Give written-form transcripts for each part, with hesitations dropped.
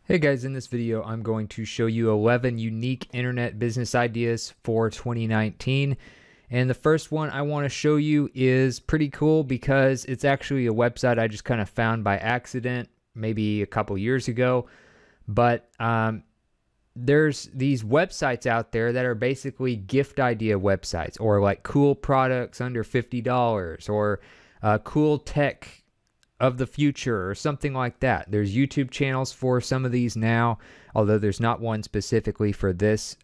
Hey guys, in this video I'm going to show you 11 unique internet business ideas for 2019. And the first one I want to show you is pretty cool because it's actually a website I just kind of found by accident maybe a couple years ago. But there's these websites out there that are basically gift idea websites, or like cool products under $50, or cool tech of the future, or something like that. There's YouTube channels for some of these now, although there's not one specifically for this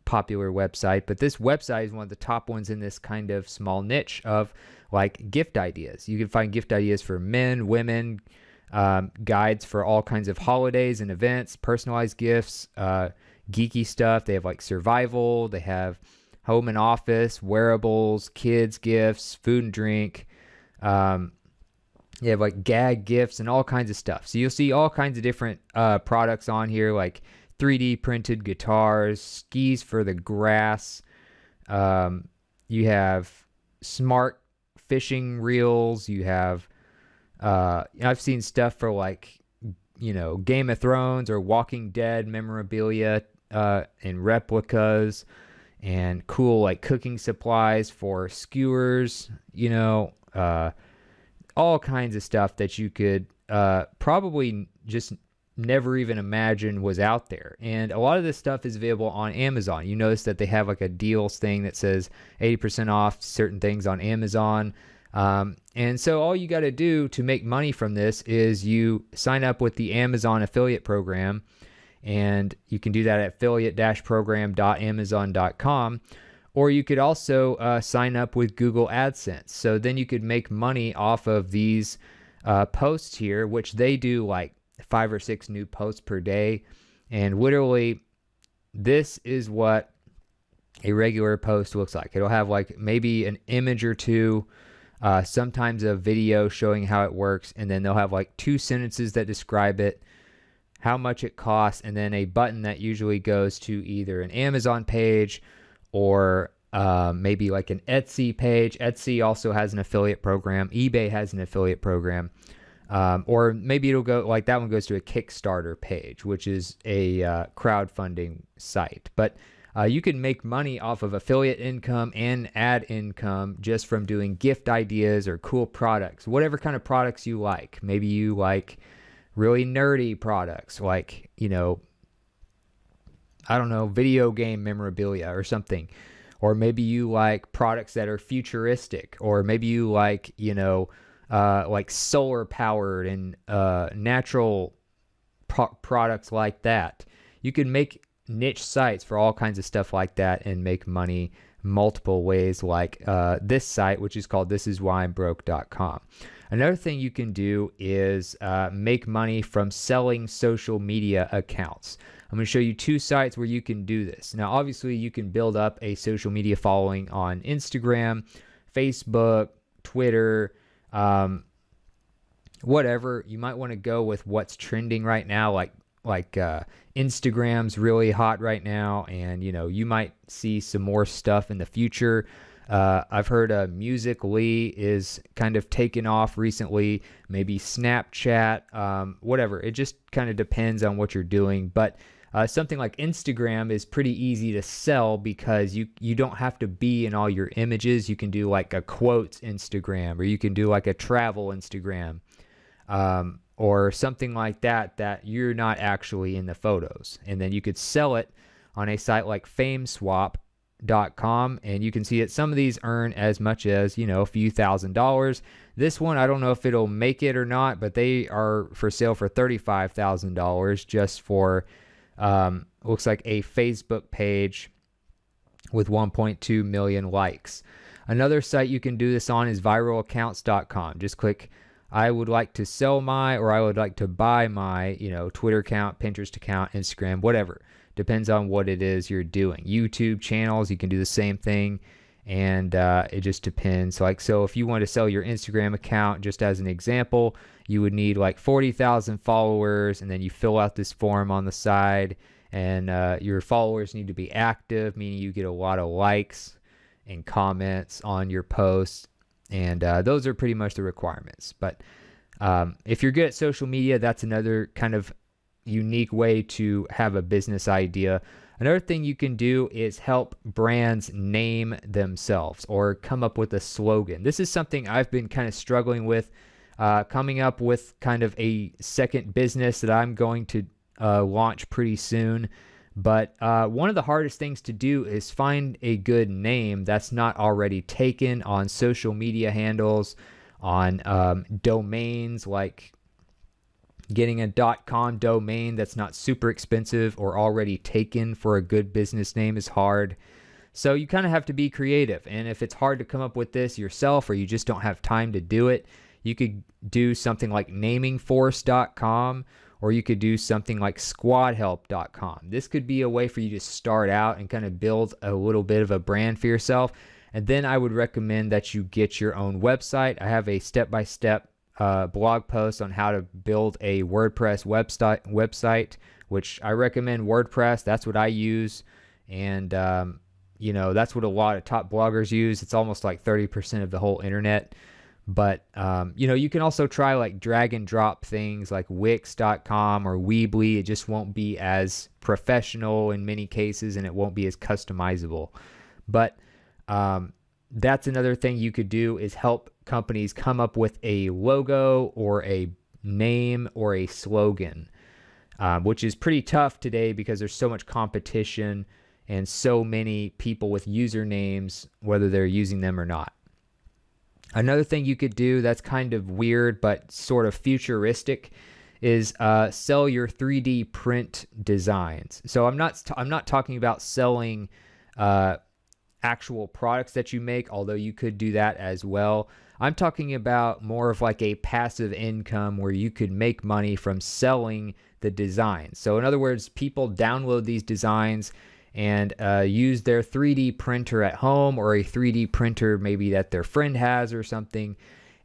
popular website. But this website is one of the top ones in this kind of small niche of like gift ideas. You can find gift ideas for men, women, guides for all kinds of holidays and events, personalized gifts, geeky stuff. They have like survival, they have home and office, wearables, kids gifts, food and drink. You have like gag gifts and all kinds of stuff. So you'll see all kinds of different products on here, like 3D printed guitars, skis for the grass. You have smart fishing reels. You have, I've seen stuff for like, Game of Thrones or Walking Dead memorabilia and replicas, and cool like cooking supplies for skewers, all kinds of stuff that you could probably just never even imagine was out there. And a lot of this stuff is available on Amazon. You notice that they have like a deals thing that says 80% off certain things on Amazon. And so all you got to do to make money from this is you sign up with the Amazon affiliate program, and you can do that at affiliate-program.amazon.com. Or you could also sign up with Google AdSense. So then you could make money off of these posts here, which they do like 5 or 6 new posts per day. And literally, this is what a regular post looks like. It'll have like maybe an image or two, sometimes a video showing how it works. And then they'll have like 2 sentences that describe it, how much it costs, and then a button that usually goes to either an Amazon page or maybe like an Etsy page. Etsy also has an affiliate program. eBay has an affiliate program. Or maybe it'll go like that one goes to a Kickstarter page, which is a crowdfunding site. But you can make money off of affiliate income and ad income just from doing gift ideas or cool products, whatever kind of products you like. Maybe you like really nerdy products like, I don't know, video game memorabilia or something. Or maybe you like products that are futuristic, or maybe you like, like solar powered and natural products like that. You can make niche sites for all kinds of stuff like that and make money multiple ways, like this site, which is called thisiswhyimbroke.com. Another thing you can do is make money from selling social media accounts. I'm going to show you 2 sites where you can do this. Now, obviously, you can build up a social media following on Instagram, Facebook, Twitter, whatever. You might want to go with what's trending right now, like Instagram's really hot right now, and you might see some more stuff in the future. I've heard Musical.ly is kind of taken off recently, maybe Snapchat, whatever. It just kind of depends on what you're doing. But something like Instagram is pretty easy to sell because you don't have to be in all your images. You can do like a quotes Instagram, or you can do like a travel Instagram, or something like that you're not actually in the photos. And then you could sell it on a site like fameswap.com, and you can see that some of these earn as much as a few $1,000s. This one, I don't know if it'll make it or not, but they are for sale for $35,000 just for looks like a Facebook page with 1.2 million likes. Another site you can do this on is viralaccounts.com. Just click I would like to sell my, or I would like to buy my, Twitter account, Pinterest account, Instagram, whatever. Depends on what it is you're doing. YouTube channels, you can do the same thing, and it just depends. So if you want to sell your Instagram account, just as an example, you would need like 40,000 followers, and then you fill out this form on the side, and your followers need to be active, meaning you get a lot of likes and comments on your posts, and those are pretty much the requirements. But if you're good at social media, that's another kind of unique way to have a business idea. Another thing you can do is help brands name themselves or come up with a slogan. This is something I've been kind of struggling with, coming up with kind of a second business that I'm going to launch pretty soon. But one of the hardest things to do is find a good name that's not already taken on social media handles, on domains, like getting a .com domain that's not super expensive or already taken for a good business name is hard. So you kind of have to be creative. And if it's hard to come up with this yourself, or you just don't have time to do it, you could do something like namingforce.com, or you could do something like squadhelp.com. This could be a way for you to start out and kind of build a little bit of a brand for yourself. And then I would recommend that you get your own website. I have a step-by-step blog post on how to build a WordPress website, which I recommend WordPress. That's what I use. And, that's what a lot of top bloggers use. It's almost like 30% of the whole internet. But, you can also try like drag and drop things like Wix.com or Weebly. It just won't be as professional in many cases, and it won't be as customizable. But that's another thing you could do, is help companies come up with a logo or a name or a slogan, which is pretty tough today because there's so much competition and so many people with usernames, whether they're using them or not. Another thing you could do that's kind of weird but sort of futuristic is sell your 3D print designs. So I'm not talking about selling actual products that you make, although you could do that as well. I'm talking about more of like a passive income where you could make money from selling the designs. So in other words, people download these designs and use their 3D printer at home, or a 3D printer maybe that their friend has or something,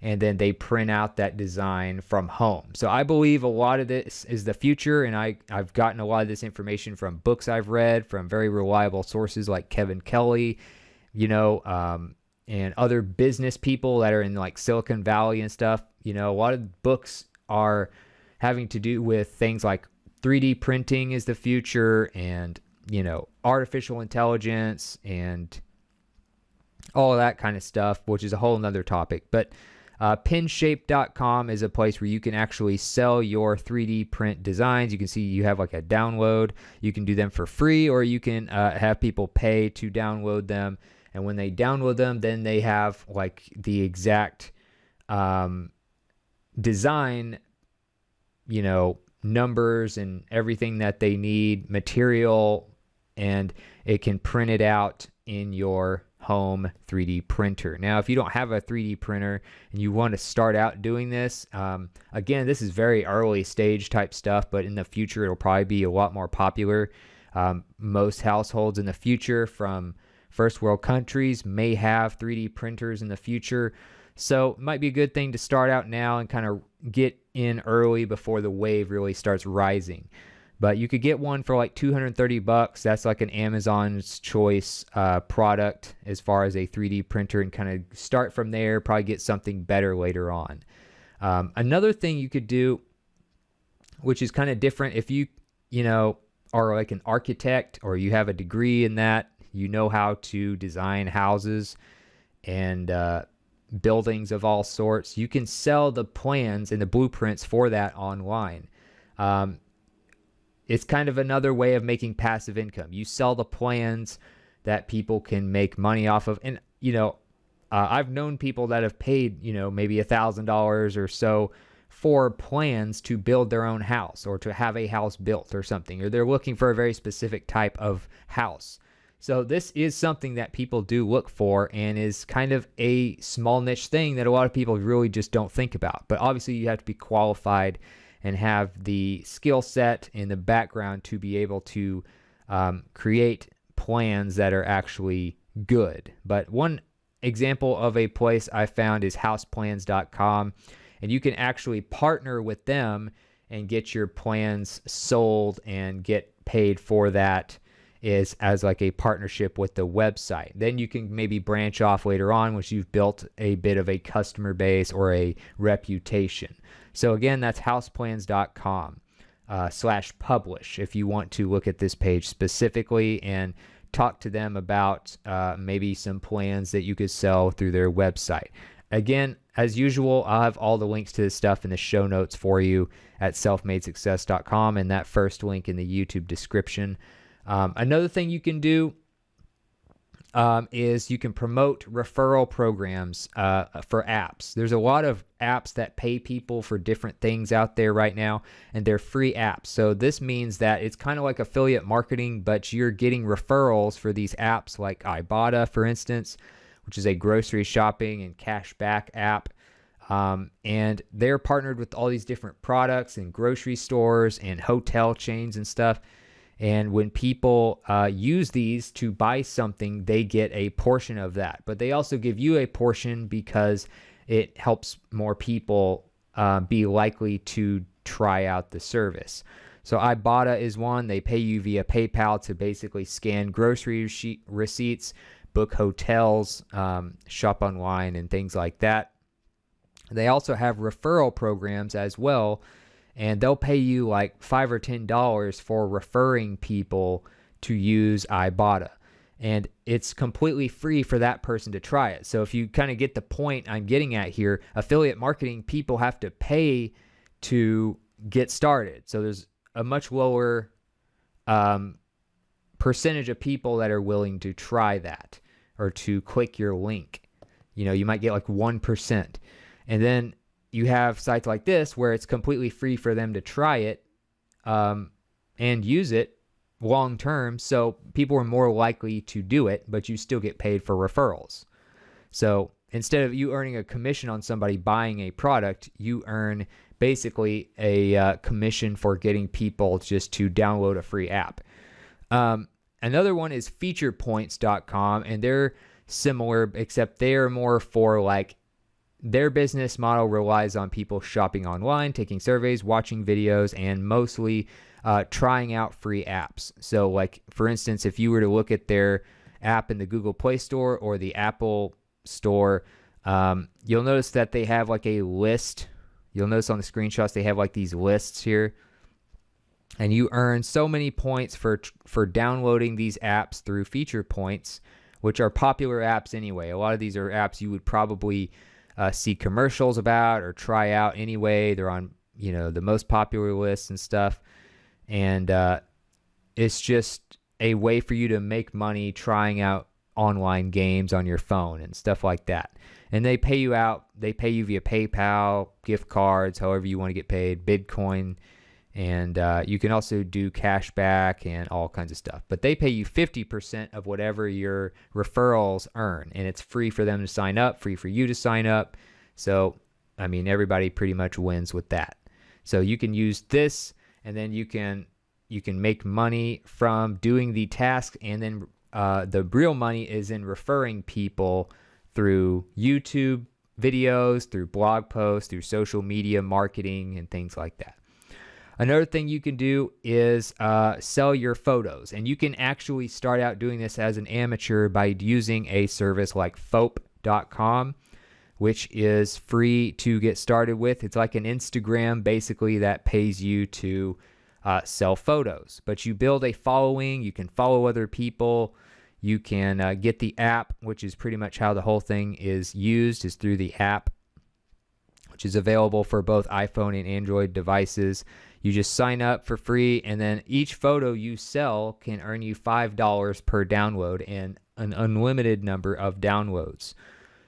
and then they print out that design from home. So I believe a lot of this is the future, and I've gotten a lot of this information from books I've read from very reliable sources like Kevin Kelly, and other business people that are in like Silicon Valley and stuff. A lot of books are having to do with things like 3D printing is the future, and artificial intelligence and all of that kind of stuff, which is a whole nother topic. But pinshape.com is a place where you can actually sell your 3D print designs. You can see you have like a download. You can do them for free, or you can have people pay to download them. And when they download them, then they have like the exact design, numbers and everything that they need, material, and it can print it out in your home 3D printer. Now, if you don't have a 3D printer and you want to start out doing this, again, this is very early stage type stuff, but in the future, it'll probably be a lot more popular. Most households in the future from first world countries may have 3D printers in the future. So it might be a good thing to start out now and kind of get in early before the wave really starts rising. But you could get one for like $230. That's like an Amazon's Choice product as far as a 3D printer, and kind of start from there, probably get something better later on. Another thing you could do, which is kind of different, if you are like an architect or you have a degree in that, how to design houses and buildings of all sorts, you can sell the plans and the blueprints for that online. It's kind of another way of making passive income. You sell the plans that people can make money off of. And, I've known people that have paid, maybe $1,000 or so for plans to build their own house, or to have a house built or something, or they're looking for a very specific type of house. So this is something that people do look for, and is kind of a small niche thing that a lot of people really just don't think about. But obviously you have to be qualified and have the skill set and the background to be able to create plans that are actually good. But one example of a place I found is houseplans.com, and you can actually partner with them and get your plans sold and get paid for that as like a partnership with the website. Then you can maybe branch off later on once you've built a bit of a customer base or a reputation. So again, that's houseplans.com. /publish if you want to look at this page specifically and talk to them about maybe some plans that you could sell through their website. Again, as usual, I'll have all the links to this stuff in the show notes for you at selfmadesuccess.com, and that first link in the YouTube description. Another thing you can do is you can promote referral programs for apps. There's a lot of apps that pay people for different things out there right now, and they're free apps. So this means that it's kind of like affiliate marketing, but you're getting referrals for these apps like Ibotta, for instance, which is a grocery shopping and cash back app. And they're partnered with all these different products and grocery stores and hotel chains and stuff. And when people use these to buy something, they get a portion of that. But they also give you a portion because it helps more people be likely to try out the service. So Ibotta is one. They pay you via PayPal to basically scan grocery receipts, book hotels, shop online, and things like that. They also have referral programs as well, and they'll pay you like $5 or $10 for referring people to use Ibotta. And it's completely free for that person to try it. So if you kind of get the point I'm getting at here, affiliate marketing, people have to pay to get started. So there's a much lower percentage of people that are willing to try that or to click your link. You know, you might get like 1%. And then you have sites like this where it's completely free for them to try it and use it long term. So people are more likely to do it, but you still get paid for referrals. So instead of you earning a commission on somebody buying a product, you earn basically a commission for getting people just to download a free app. Another one is featurepoints.com, and they're similar, except they're more for like, their business model relies on people shopping online, taking surveys, watching videos, and mostly trying out free apps. So like, for instance, if you were to look at their app in the Google Play Store or the Apple Store, you'll notice that they have like a list. You'll notice on the screenshots, they have like these lists here. And you earn so many points for downloading these apps through Feature Points, which are popular apps anyway. A lot of these are apps you would probably see commercials about or try out anyway. They're on, you know, the most popular lists and stuff. And it's just a way for you to make money trying out online games on your phone and stuff like that. And they pay you out. They pay you via PayPal, gift cards, however you want to get paid, Bitcoin. And you can also do cash back and all kinds of stuff. But they pay you 50% of whatever your referrals earn. And it's free for them to sign up, free for you to sign up. So, I mean, everybody pretty much wins with that. So you can use this, and then you can make money from doing the task. And then the real money is in referring people through YouTube videos, through blog posts, through social media marketing, and things like that. Another thing you can do is sell your photos. And you can actually start out doing this as an amateur by using a service like Fope.com, which is free to get started with. It's like an Instagram, basically, that pays you to sell photos. But you build a following. You can follow other people. You can get the app, which is pretty much how the whole thing is used, is through the app, which is available for both iPhone and Android devices. You just sign up for free, and then each photo you sell can earn you $5 per download and an unlimited number of downloads.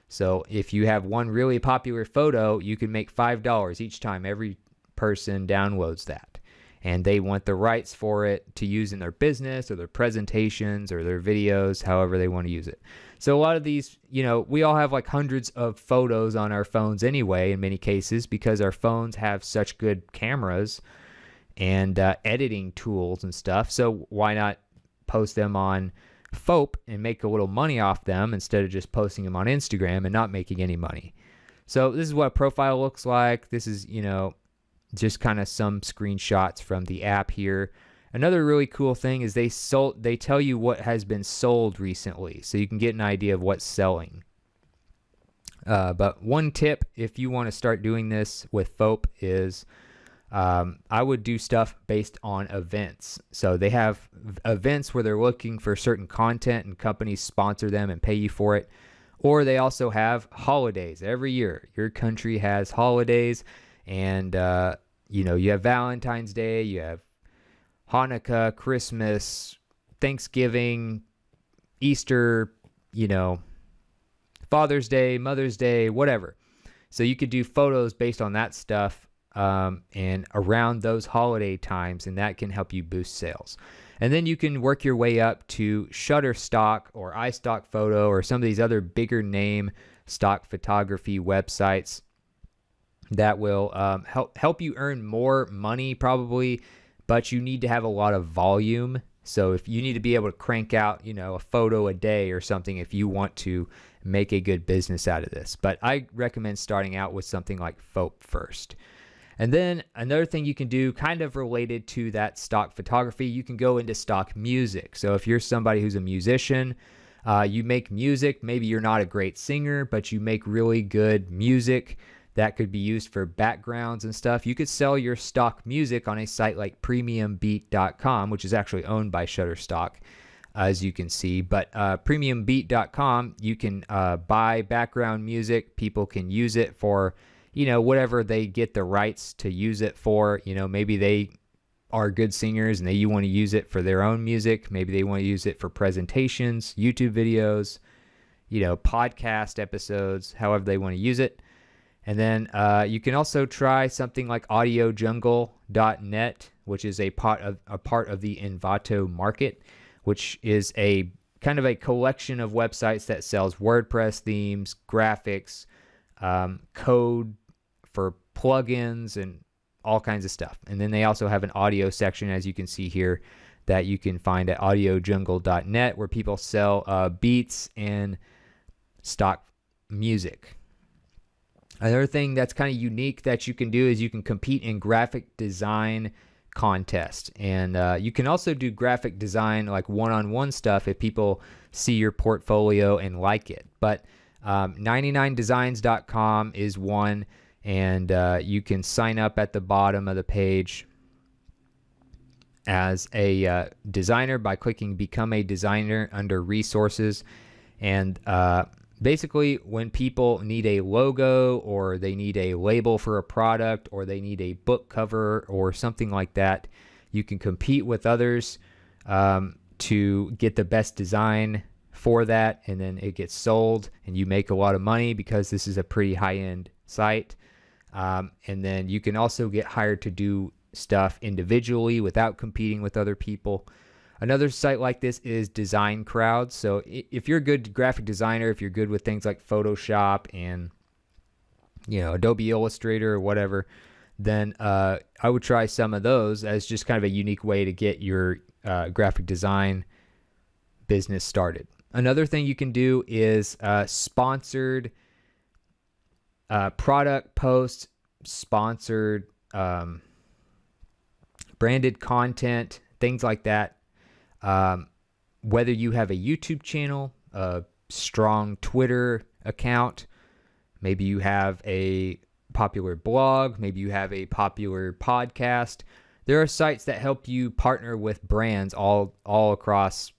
So if you have one really popular photo, you can make $5 each time every person downloads that. And they want the rights for it to use in their business or their presentations or their videos, however they want to use it. So a lot of these, you know, we all have like hundreds of photos on our phones anyway, in many cases, because our phones have such good cameras and editing tools and stuff. So why not post them on Fope and make a little money off them instead of just posting them on Instagram and not making any money? So this is what a profile looks like. This is, you know, just kind of some screenshots from the app here. Another really cool thing is they tell you what has been sold recently, so you can get an idea of what's selling. But one tip, if you want to start doing this with Fope, is I would do stuff based on events. So they have events where they're looking for certain content and companies sponsor them and pay you for it. Or they also have holidays every year. Your country has holidays, and you have Valentine's Day, you have Hanukkah, Christmas, Thanksgiving, Easter, Father's Day, Mother's Day, whatever. So you could do photos based on that stuff and around those holiday times, and that can help you boost sales. And then you can work your way up to Shutterstock or iStock Photo or some of these other bigger name stock photography websites that will help you earn more money probably, but you need to have a lot of volume. So if you need to be able to crank out, a photo a day or something if you want to make a good business out of this. But I recommend starting out with something like FOAP first. And then another thing you can do kind of related to that stock photography, you can go into stock music. So if you're somebody who's a musician, you make music, maybe you're not a great singer, but you make really good music that could be used for backgrounds and stuff. You could sell your stock music on a site like premiumbeat.com, which is actually owned by Shutterstock, as you can see. But premiumbeat.com, you can buy background music. People can use it for whatever they get the rights to use it for. Maybe they are good singers and you want to use it for their own music. Maybe they want to use it for presentations, YouTube videos, podcast episodes, however they want to use it. And then you can also try something like audiojungle.net, which is a part of the Envato market, which is a kind of a collection of websites that sells WordPress themes, graphics, code for plugins, and all kinds of stuff. And then they also have an audio section, as you can see here, that you can find at audiojungle.net, where people sell beats and stock music. Another thing that's kind of unique that you can do is you can compete in graphic design contests. And you can also do graphic design, like one-on-one stuff, if people see your portfolio and like it. But 99designs.com is one, and you can sign up at the bottom of the page as a designer by clicking Become a Designer under Resources. And basically, when people need a logo, or they need a label for a product, or they need a book cover or something like that, you can compete with others to get the best design for that, and then it gets sold and you make a lot of money because this is a pretty high-end site. And then you can also get hired to do stuff individually without competing with other people. Another site like this is DesignCrowd. So if you're a good graphic designer, if you're good with things like Photoshop and Adobe Illustrator or whatever, then I would try some of those as just kind of a unique way to get your graphic design business started. Another thing you can do is sponsored product posts, sponsored branded content, things like that. Whether you have a YouTube channel, a strong Twitter account, maybe you have a popular blog, maybe you have a popular podcast. There are sites that help you partner with brands all across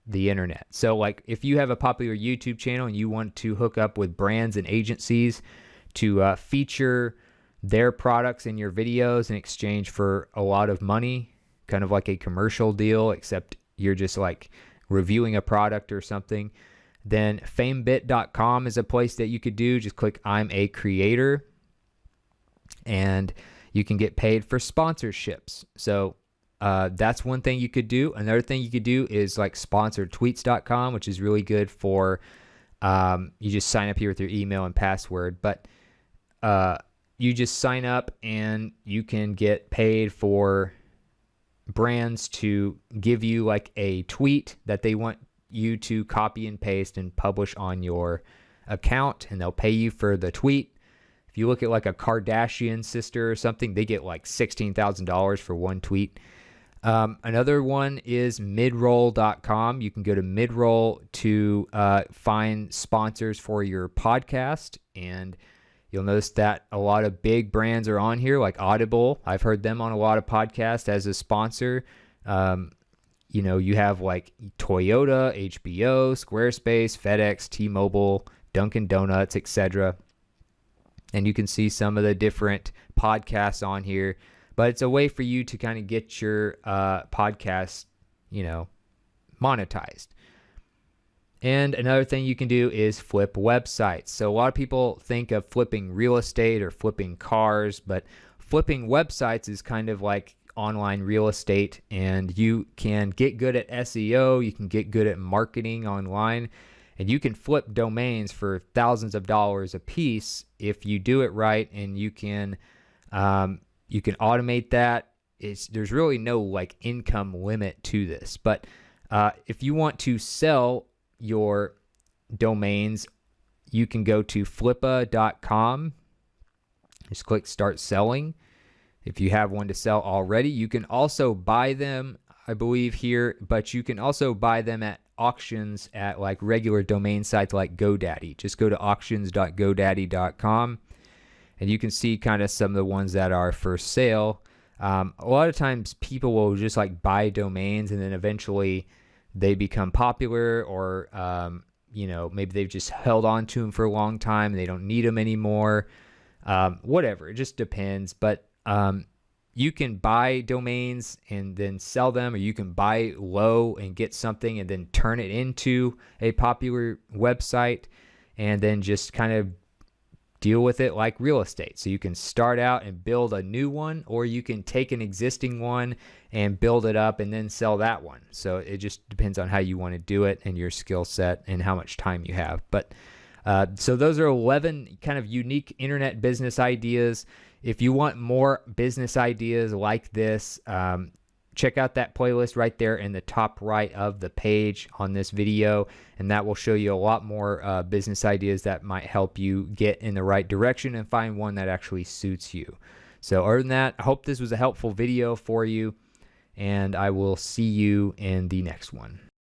the internet. So like if you have a popular YouTube channel and you want to hook up with brands and agencies to feature their products in your videos in exchange for a lot of money, kind of like a commercial deal, except you're just like reviewing a product or something, then famebit.com is a place that you could do. Just click I'm a creator and you can get paid for sponsorships. So that's one thing you could do. Another thing you could do is like sponsoredtweets.com, which is really good for you just sign up here with your email and password, but you just sign up and you can get paid for brands to give you like a tweet that they want you to copy and paste and publish on your account, and they'll pay you for the tweet. If you look at like a Kardashian sister or something, they get like $16,000 for one tweet. Another one is midroll.com. You can go to Midroll to find sponsors for your podcast, and You'll notice that a lot of big brands are on here, like Audible. I've heard them on a lot of podcasts as a sponsor. You have like Toyota, HBO, Squarespace, FedEx, T-Mobile, Dunkin' Donuts, etc. And you can see some of the different podcasts on here. But it's a way for you to kind of get your podcast, monetized. And another thing you can do is flip websites. So a lot of people think of flipping real estate or flipping cars, but flipping websites is kind of like online real estate, and you can get good at SEO, you can get good at marketing online, and you can flip domains for thousands of dollars a piece if you do it right, and you can automate that. There's really no like income limit to this, but if you want to sell your domains, you can go to flippa.com. Just click start selling. If you have one to sell already, you can also buy them, I believe here, but you can also buy them at auctions at like regular domain sites like GoDaddy. Just go to auctions.godaddy.com and you can see kind of some of the ones that are for sale. A lot of times people will just like buy domains and then eventually they become popular, or maybe they've just held on to them for a long time and they don't need them anymore. Whatever, it just depends. But you can buy domains and then sell them, or you can buy low and get something and then turn it into a popular website and then just kind of deal with it like real estate. So you can start out and build a new one, or you can take an existing one and build it up and then sell that one. So it just depends on how you want to do it and your skill set and how much time you have. But so those are 11 kind of unique internet business ideas. If you want more business ideas like this, check out that playlist right there in the top right of the page on this video, and that will show you a lot more business ideas that might help you get in the right direction and find one that actually suits you. So other than that, I hope this was a helpful video for you, and I will see you in the next one.